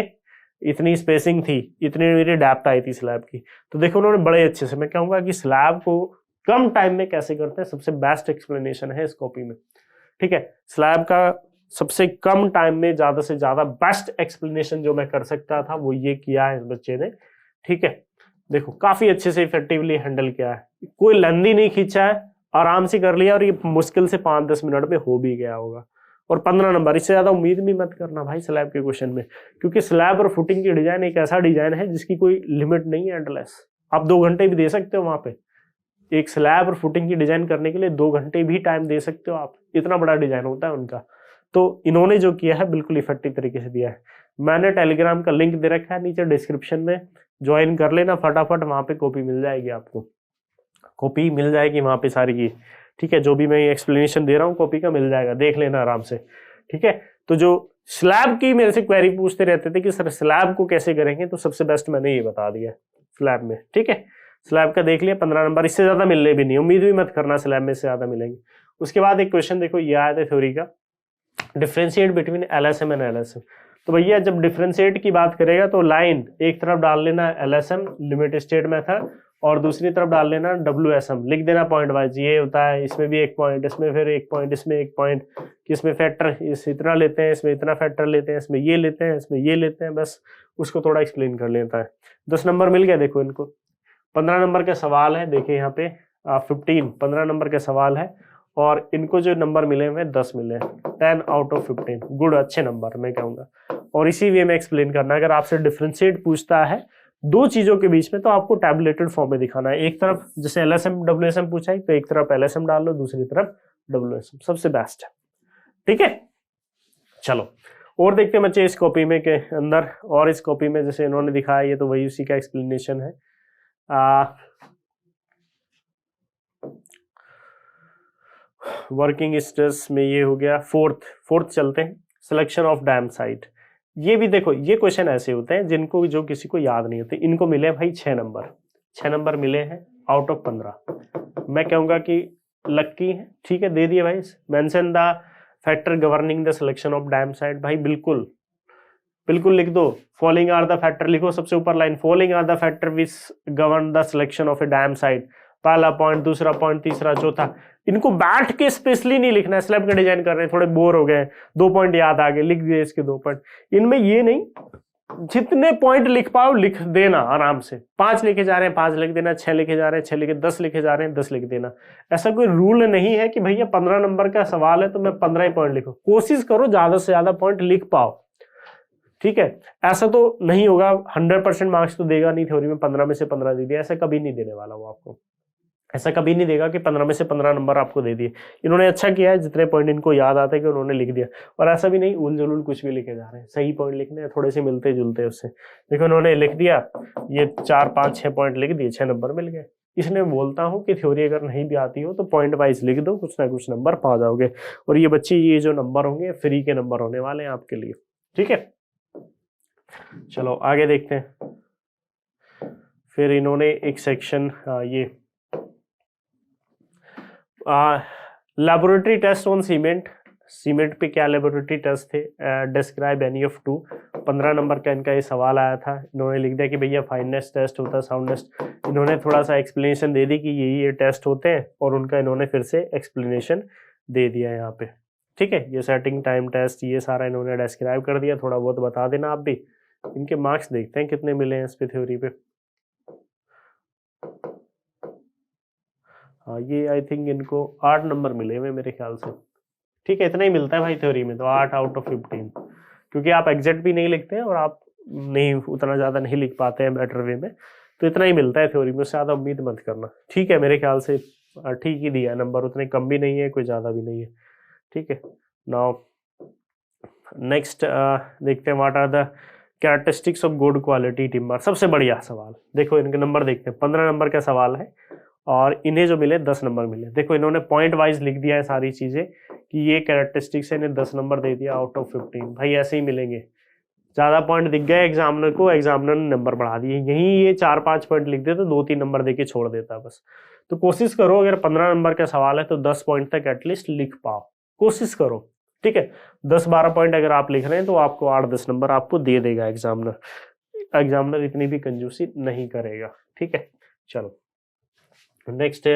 इतनी स्पेसिंग थी, इतनी मेरी डेप्थ आई थी स्लैब की। तो देखो उन्होंने बड़े अच्छे से, मैं कहूँगा कि स्लैब को कम टाइम में कैसे करते हैं, सबसे बेस्ट एक्सप्लेनेशन है इस कॉपी में, ठीक है। स्लैब का सबसे कम टाइम में ज्यादा से ज्यादा बेस्ट एक्सप्लेनेशन जो मैं कर सकता था वो ये किया है इस बच्चे ने, ठीक है। देखो काफी अच्छे से इफेक्टिवली हैंडल किया है, कोई लेंदी नहीं खींचा है, आराम से कर लिया, और ये मुश्किल से 5-10 मिनट में हो भी गया होगा। और 15 नंबर, इससे ज्यादा उम्मीद भी मत करना भाई स्लैब के क्वेश्चन में, क्योंकि स्लैब और फुटिंग की डिजाइन एक ऐसा डिजाइन है जिसकी कोई लिमिट नहीं है, एंडलेस। आप 2 घंटे भी दे सकते हो वहां पे, एक स्लैब और फुटिंग की डिजाइन करने के लिए 2 घंटे भी टाइम दे सकते हो आप, इतना बड़ा डिजाइन होता है उनका। तो इन्होंने जो किया है बिल्कुल इफेक्टिव तरीके से दिया है। मैंने टेलीग्राम का लिंक दे रखा है नीचे डिस्क्रिप्शन में, ज्वाइन कर लेना फटाफट, वहां पे कॉपी मिल जाएगी आपको, कॉपी मिल जाएगी वहां पे सारी की, ठीक है। जो भी मैं एक्सप्लेनेशन दे रहा हूँ कॉपी का मिल जाएगा, देख लेना आराम से, ठीक है। तो जो स्लैब की मेरे से क्वेरी पूछते रहते थे कि सर स्लैब को कैसे करेंगे, तो सबसे बेस्ट मैंने ये बता दिया स्लैब में, ठीक है। स्लैब का देख लिया 15 नंबर, इससे ज्यादा मिलने भी नहीं, उम्मीद भी मत करना स्लैब में से ज्यादा मिलेंगे। उसके बाद एक क्वेश्चन देखो ये आया था थ्योरी का, differentiate between LSM and LSM. तो भैया जब डिफरेंशिएट की बात करेगा तो लाइन एक तरफ डाल लेना एलएसएम लिमिट स्टेट मेथड, और दूसरी तरफ डाल लेना डब्ल्यूएसएम, लिख देना पॉइंट वाइज। ये होता है इसमें भी एक पॉइंट, इसमें फिर एक पॉइंट, इसमें एक पॉइंट, कि इसमें फैक्टर इस इतना लेते हैं, इसमें इतना फैक्टर लेते हैं, इसमें ये लेते हैं, इसमें ये लेते हैं, बस उसको थोड़ा एक्सप्लेन कर लेता है। 10 नंबर मिल गया देखो इनको। 15 नंबर का सवाल है, देखिए यहाँ पे 15 नंबर का सवाल है, और इनको जो नंबर मिले हुए 10 मिले, 10 आउट ऑफ 15, गुड, अच्छे नंबर मैं कहूँगा। और इसी वे में एक्सप्लेन करना है। अगर आपसे डिफरेंशिएट पूछता है दो चीजों के बीच में, तो आपको टैबुलेटेड फॉर्म में दिखाना है। एक तरफ जैसे एलएसएम डब्ल्यूएसएम पूछा है, तो एक तरफ एलएसएम डाल लो, दूसरी तरफ डब्ल्यूएसएम, सबसे बेस्ट है, ठीक है। चलो और देखते हैं बच्चे इस कॉपी में के अंदर, और इस कॉपी में जैसे इन्होंने दिखाया ये तो वही उसी का एक्सप्लेनेशन है। वर्किंग स्ट्रेस में ये हो गया। फोर्थ चलते हैं, सिलेक्शन ऑफ डैम साइट। ये भी देखो, ये क्वेश्चन ऐसे होते हैं जिनको जो किसी को याद नहीं होते। इनको मिले भाई 6 नंबर, 6 नंबर मिले हैं आउट ऑफ 15। मैं कहूंगा कि लक्की है, ठीक है, दे दिए भाई। Mention the factor governing the selection of dam site, भाई बिल्कुल बिल्कुल लिख दो। फॉलोइंग आर द फैक्टर लिखो, सबसे ऊपर line, following are the factor which govern the selection of a dam site. पहला पॉइंट, दूसरा पॉइंट, तीसरा, चौथा। इनको बैठ के स्पेशली नहीं लिखना है, स्लैब का डिजाइन कर रहे हैं, थोड़े बोर हो गए, 2 पॉइंट याद आ गए, लिख दिए इसके 2 पॉइंट। इनमें ये नहीं, जितने पॉइंट लिख पाओ लिख देना आराम से। 5 लिखे जा रहे हैं 5 लिख देना, 6 लिखे जा रहे हैं 6 लिखे, 10 लिखे जा रहे हैं 10 लिख देना। ऐसा कोई रूल नहीं है कि भैया 15 नंबर का सवाल है तो मैं 15 ही पॉइंट लिखूं। कोशिश करो ज्यादा से ज्यादा पॉइंट लिख पाओ, ठीक है। ऐसा तो नहीं होगा, 100% मार्क्स तो देगा नहीं थ्योरी में, 15 में से 15 दे दिया, ऐसा कभी नहीं देने वाला वो आपको। ऐसा कभी नहीं देगा कि 15 में से 15 नंबर आपको दे दिए। इन्होंने अच्छा किया है, जितने पॉइंट इनको याद आते हैं कि उन्होंने लिख दिया। और ऐसा भी नहीं उल जुलूल कुछ भी लिखे जा रहे हैं, सही पॉइंट लिखने हैं, थोड़े से मिलते जुलते उससे। देखो उन्होंने लिख दिया, ये 4 5 6 पॉइंट लिख दिए, 6 नंबर मिल गए। इसलिए बोलता हूँ कि थ्योरी अगर नहीं भी आती हो तो पॉइंट वाइज लिख दो, कुछ ना कुछ नंबर पा जाओगे। और ये बच्चे ये जो नंबर होंगे फ्री के नंबर होने वाले हैं आपके लिए, ठीक है। चलो आगे देखते हैं। फिर इन्होंने एक सेक्शन ये लेबोरेटरी टेस्ट ऑन सीमेंट पे क्या लेबोरेटरी टेस्ट थे, डिस्क्राइब एनी ऑफ 2। 15 नंबर का इनका ये सवाल आया था। इन्होंने लिख दिया कि भैया फाइननेस टेस्ट होता है, साउंडनेस। इन्होंने थोड़ा सा एक्सप्लेनेशन दे दी कि ये टेस्ट होते हैं, और उनका इन्होंने फिर से एक्सप्लेनेशन दे दिया यहाँ पे, ठीक है। ये सेटिंग टाइम टेस्ट ये सारा इन्होंने डिस्क्राइब कर दिया, थोड़ा बहुत बता देना आप भी। इनके मार्क्स देखते हैं कितने मिले हैं इस पे थ्योरी पे। हाँ ये आई थिंक इनको 8 नंबर मिले हुए मेरे ख्याल से, ठीक है। इतना ही मिलता है भाई थ्योरी में तो, 8 आउट ऑफ 15, क्योंकि आप एग्जैक्ट भी नहीं लिखते हैं और आप नहीं उतना ज़्यादा नहीं लिख पाते हैं बेटर वे में, तो इतना ही मिलता है थ्योरी में, उससे ज़्यादा उम्मीद मत करना, ठीक है। मेरे ख्याल से ठीक ही दिया नंबर, उतने कम भी नहीं है कोई ज़्यादा भी नहीं है, ठीक है। नाउ नेक्स्ट देखते हैं, what are the characteristics of good quality timber. सबसे बढ़िया सवाल, देखो इनके नंबर देखते हैं। 15 नंबर का सवाल है और इन्हें जो मिले 10 नंबर मिले। देखो इन्होंने पॉइंट वाइज लिख दिया है सारी चीजें कि ये कैरेक्टरिस्टिक्स है, इन्हें 10 नंबर दे दिया आउट ऑफ 15। भाई ऐसे ही मिलेंगे, ज्यादा पॉइंट दिख गए एग्जामिनर को, एग्जामिनर ने नंबर बढ़ा दिए। यहीं ये 4-5 पॉइंट लिख दे तो 2-3 नंबर देके छोड़ देता बस। तो कोशिश करो, अगर 15 नंबर का सवाल है तो 10 पॉइंट तक एटलीस्ट लिख पाओ, कोशिश करो, ठीक है। 10-12 पॉइंट अगर आप लिख रहे हैं तो आपको 8-10 नंबर आपको दे देगा एग्जामिनर इतनी भी कंजूसी नहीं करेगा, ठीक है। चलो नेक्स्ट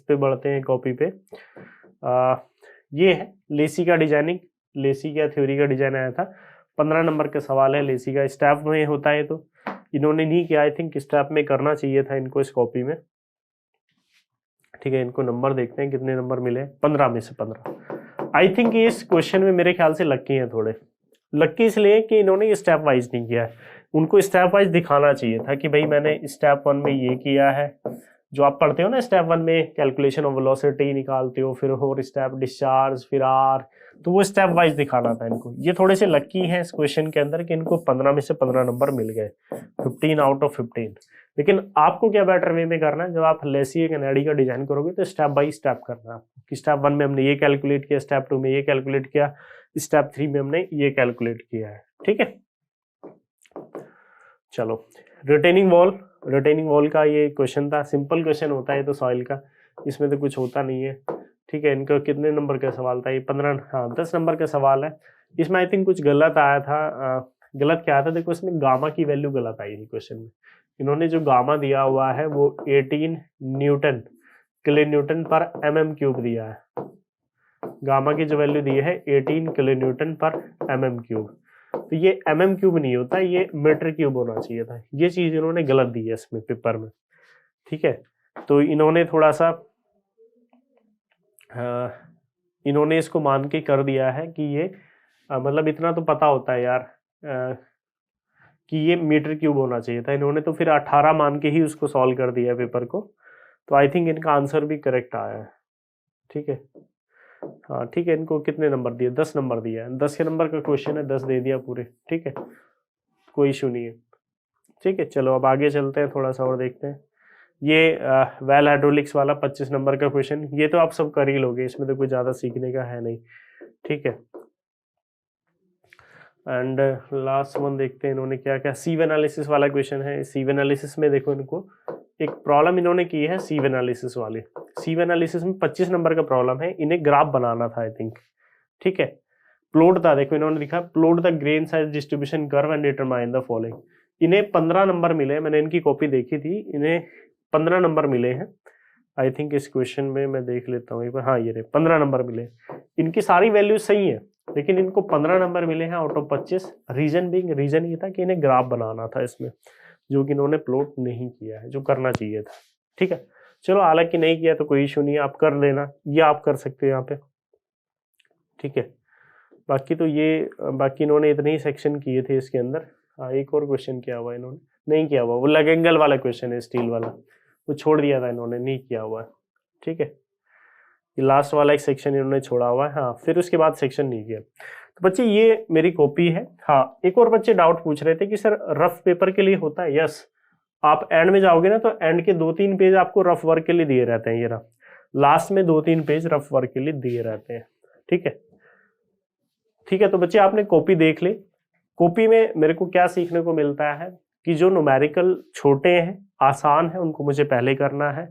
पे बढ़ते हैं कॉपी पे। ये है लेसी का डिजाइनिंग, लेसी का थ्योरी का डिजाइन आया था। 15 नंबर का सवाल है लेसी का, स्टैफ में होता है तो इन्होंने नहीं किया, आई थिंक स्टैफ में करना चाहिए था इनको इस कॉपी में, ठीक है। इनको नंबर देखते हैं कितने नंबर मिले, 15 में से 15। आई थिंक इस क्वेश्चन में मेरे ख्याल से लक्की हैं थोड़े। लक्की इसलिए कि इन्होंने स्टेप वाइज नहीं किया है, उनको स्टेप वाइज दिखाना चाहिए था कि भाई मैंने स्टेप 1 में ये किया है। जो आप पढ़ते हो ना स्टेप 1 में कैलकुलेशन ऑफ वेलोसिटी निकालते हो, फिर और स्टेप डिस्चार्ज, फिर आर, तो वो स्टेप वाइज दिखाना था इनको। ये थोड़े से लक्की हैं इस क्वेश्चन के अंदर कि इनको 15 में से 15 नंबर मिल गए, 15 आउट ऑफ 15। लेकिन आपको क्या बेटर वे में करना है, जब आप लेसिए कैनेडी का डिजाइन करोगे तो स्टेप बाय स्टेप करना है आपको कि स्टेप 1 में हमने ये कैलकुलेट किया, स्टेप 2 में ये कैलकुलेट किया, स्टेप 3 में हमने ये कैलकुलेट किया है। ठीक है, चलो रिटेनिंग वॉल का ये क्वेश्चन था, सिंपल क्वेश्चन होता है तो सॉइल का, इसमें तो कुछ होता नहीं है। ठीक है, इनका कितने नंबर का सवाल था ये? 15, हाँ 10 नंबर का सवाल है। इसमें आई थिंक कुछ गलत आया था। गलत क्या आया था देखो, इसमें गामा की वैल्यू गलत आई थी क्वेश्चन में। इन्होंने जो गामा दिया हुआ है वो 18 न्यूटन किलो न्यूटन पर mm³ दिया है। गामा की जो वैल्यू दी है 18 किलो न्यूटन पर mm³, तो ये mm³ नहीं होता, ये मीटर क्यूब होना चाहिए था। ये चीज इन्होंने गलत दी है इसमें पेपर में। ठीक है, तो इन्होंने थोड़ा सा इन्होंने इसको मान के कर दिया है कि ये मतलब इतना तो पता होता है यार कि ये मीटर क्यूब होना चाहिए था। इन्होंने तो फिर 18 मान के ही उसको सॉल्व कर दिया है पेपर को, तो आई थिंक इनका आंसर भी करेक्ट आया है। ठीक है, हाँ ठीक है, इनको कितने नंबर दिए? 10 नंबर दिया है। 10 के नंबर का क्वेश्चन है, 10 दे दिया पूरे। ठीक है, कोई इशू नहीं है। ठीक है, चलो अब आगे चलते हैं, थोड़ा सा और देखते हैं। ये वेल हाइड्रोलिक्स वाला 25 नंबर का क्वेश्चन, ये तो आप सब कर ही लोगे, इसमें तो कुछ ज़्यादा सीखने का है नहीं। ठीक है, एंड लास्ट वन देखते हैं इन्होंने क्या क्या। सीव एनालिसिस वाला क्वेश्चन है। सीव एनालिसिस में देखो इनको एक प्रॉब्लम इन्होंने की है सीव एनालिसिस वाली। सीव एनालिसिस में 25 नंबर का प्रॉब्लम है, इन्हें ग्राफ बनाना था आई थिंक। ठीक है, प्लॉट था, देखो इन्होंने लिखा plot the grain size distribution curve and determine the following. इन्हें 15 नंबर मिले, मैंने इनकी कॉपी देखी थी, इन्हें 15 नंबर मिले हैं आई थिंक। इस क्वेश्चन में मैं देख लेता हूँ एक बार, हाँ ये 15 नंबर मिले। इनकी सारी वैल्यू सही है, लेकिन इनको 15 नंबर मिले हैं आउट ऑफ 25। रीजन ये था कि इन्हें ग्राफ बनाना था इसमें, जो कि इन्होंने प्लॉट नहीं किया है, जो करना चाहिए था। ठीक है, चलो हालांकि नहीं किया तो कोई इशू नहीं है, आप कर लेना, ये आप कर सकते हो यहाँ पे। ठीक है, बाकी तो ये बाकी इन्होंने इतने ही सेक्शन किए थे इसके अंदर। हाँ एक और क्वेश्चन किया हुआ इन्होंने, नहीं किया हुआ, वो लेग एंगल वाला क्वेश्चन है, स्टील वाला, वो छोड़ दिया था इन्होंने, नहीं किया हुआ है। ठीक है, ये लास्ट वाला एक सेक्शन इन्होंने छोड़ा हुआ है, हाँ फिर उसके बाद सेक्शन नहीं किया। तो बच्चे ये मेरी कॉपी है। हाँ एक और बच्चे डाउट पूछ रहे थे कि सर रफ पेपर के लिए होता है? यस, आप एंड में जाओगे ना तो एंड के 2-3 पेज आपको रफ वर्क के लिए दिए रहते हैं। ये रफ लास्ट में 2-3 पेज रफ वर्क के लिए दिए रहते हैं। ठीक है, ठीक है, तो बच्चे आपने कॉपी देख ली। कॉपी में मेरे को क्या सीखने को मिलता है कि जो न्यूमेरिकल छोटे हैं, आसान है, उनको मुझे पहले करना है,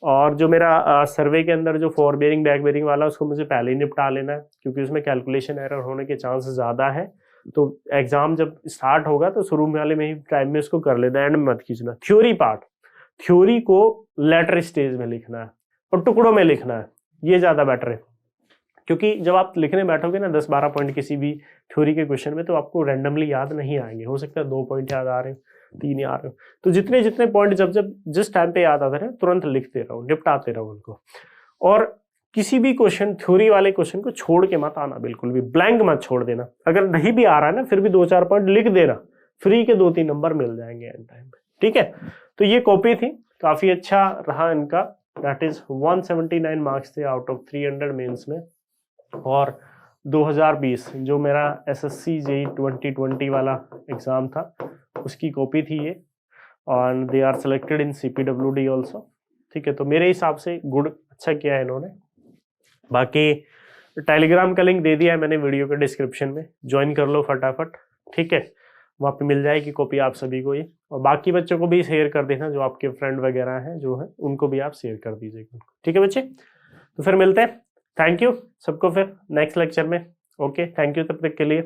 और जो मेरा सर्वे के अंदर जो फॉर बेयरिंग बैक बेयरिंग वाला, उसको मुझे पहले ही निपटा लेना है, क्योंकि उसमें कैलकुलेशन एरर होने के चांस ज़्यादा है। तो एग्जाम जब स्टार्ट होगा तो शुरू वाले में ही टाइम में उसको कर लेना, एंड में मत खींचना। थ्योरी को लेटर स्टेज में लिखना है और टुकड़ों में लिखना है, ये ज़्यादा बेटर है। क्योंकि जब आप लिखने बैठोगे ना 10-12 पॉइंट किसी भी थ्योरी के क्वेश्चन में, तो आपको रैंडमली याद नहीं आएंगे। हो सकता है 2 पॉइंट याद आ रहे हैं, 3 याद आ रहे हो, तो जितने पॉइंट जब जिस टाइम पे याद आते रहे तुरंत लिखते रहो, निपटाते रहो उनको। और किसी भी क्वेश्चन, थ्योरी वाले क्वेश्चन को छोड़ के मत आना, बिल्कुल भी ब्लैंक मत छोड़ देना। अगर नहीं भी आ रहा है ना, फिर भी 2-4 पॉइंट लिख देना, फ्री के 2-3 नंबर मिल जाएंगे एंड टाइम पे। ठीक है, तो ये कॉपी थी, काफी अच्छा रहा इनका। दैट इज 179 मार्क्स थे आउट ऑफ 300 मेंस में। और 2020 जो मेरा SSC JEE 2020 वाला एग्जाम था, उसकी कॉपी थी ये, और they are selected in CPWD also. ठीक है, तो मेरे हिसाब से गुड, अच्छा किया है इन्होंने। बाकी टेलीग्राम का लिंक दे दिया है मैंने वीडियो के डिस्क्रिप्शन में, ज्वाइन कर लो फटाफट। ठीक है, वहाँ पे मिल जाएगी कॉपी आप सभी को ये, और बाकी बच्चों को भी शेयर कर देना, जो आपके फ्रेंड वगैरह हैं जो है, उनको भी आप शेयर कर दीजिएगा। ठीक है बच्चे, तो फिर मिलते हैं। थैंक यू सबको फिर नेक्स्ट लेक्चर में। ओके, थैंक यू तब तक के लिए।